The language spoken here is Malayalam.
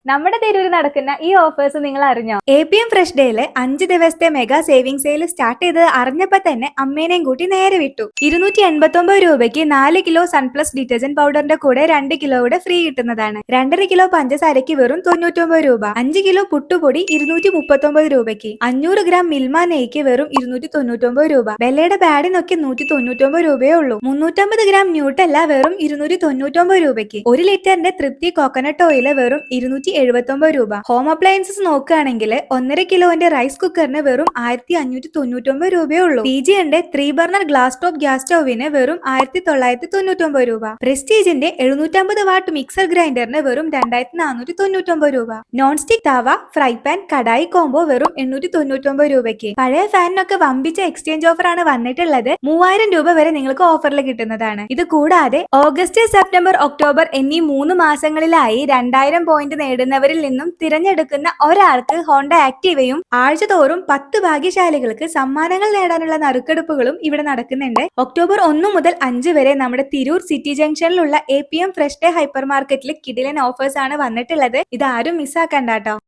നമ്മുടെ തിരൂര് നടക്കുന്ന ഈ ഓഫേഴ്സ് നിങ്ങൾ അറിഞ്ഞോ? APM ഫ്രഷ് ഡേയില് 5 ദിവസത്തെ മെഗാ സേവിംഗ് സെയിൽ സ്റ്റാർട്ട് ചെയ്തത് അറിഞ്ഞപ്പോ തന്നെ അമ്മേനെയും കൂട്ടി നേരെ വിട്ടു. 289 രൂപയ്ക്ക് 4 കിലോ സൺപ്ലസ് ഡിറ്റർജന്റ് പൗഡറിന്റെ കൂടെ 2 കിലോ കൂടെ ഫ്രീ കിട്ടുന്നതാണ്. 2.5 കിലോ പഞ്ചസാരയ്ക്ക് വെറും 99 രൂപ. 5 കിലോ പുട്ടുപൊടി 239 രൂപയ്ക്ക്. 500 ഗ്രാം മിൽമ നെയ്ക്ക് വെറും 299 രൂപ. ബെല്ലയുടെ പാഡിനൊക്കെ 199 രൂപയേ ഉള്ളൂ. 350 ഗ്രാം ന്യൂട്ടല്ല വെറും 299 രൂപയ്ക്ക്. 1 ലിറ്ററിന്റെ തൃപ്തി കോക്കനട്ട് ഓയിൽ വെറും 279 രൂപ. ഹോം അപ്ലയൻസസ് നോക്കുകയാണെങ്കിൽ 1.5 കിലോന്റെ റൈസ് കുക്കറിന് വെറും 1599 രൂപയേ ഉള്ളൂ. PGന്റെ 3 ബർണർ ഗ്ലാസ് ടോപ്പ് ഗ്യാസ് സ്റ്റൗവിന് വെറും 1999 രൂപ. പ്രസ്റ്റീജിന്റെ 750 വാട്ട് മിക്സർ ഗ്രൈൻഡറിന് വെറും 2499 രൂപ. നോൺ സ്റ്റിക് തവ, ഫ്രൈ പാൻ, കടായി കോംബോ വെറും 899 രൂപയ്ക്ക്. പഴയ ഫാനിനൊക്കെ വമ്പിച്ച എക്സ്ചേഞ്ച് ഓഫർ ആണ് വന്നിട്ടുള്ളത്. 3000 രൂപ വരെ നിങ്ങൾക്ക് ഓഫറിൽ കിട്ടുന്നതാണ്. ഇത് കൂടാതെ ഓഗസ്റ്റ്, സെപ്റ്റംബർ, ഒക്ടോബർ എന്നീ 3 മാസങ്ങളിലായി 2000 പോയിന്റ് നേടുന്നവരിൽ നിന്നും തിരഞ്ഞെടുക്കുന്ന ഒരാൾക്ക് ഹോണ്ട ആക്റ്റീവയും ആഴ്ചതോറും 10 ഭാഗ്യശാലികൾക്ക് സമ്മാനങ്ങൾ നേടാനുള്ള നറുക്കെടുപ്പുകളും ഇവിടെ നടക്കുന്നുണ്ട്. ഒക്ടോബർ 1 മുതൽ 5 വരെ നമ്മുടെ തിരൂർ സിറ്റി ജംഗ്ഷനിലുള്ള APM ഫ്രഷ് ഡേ ഹൈപ്പർ മാർക്കറ്റിൽ കിടിലൻ ഓഫേഴ്സ് ആണ് വന്നിട്ടുള്ളത്. ഇത് ആരും മിസ്സാക്കണ്ട കേട്ടോ.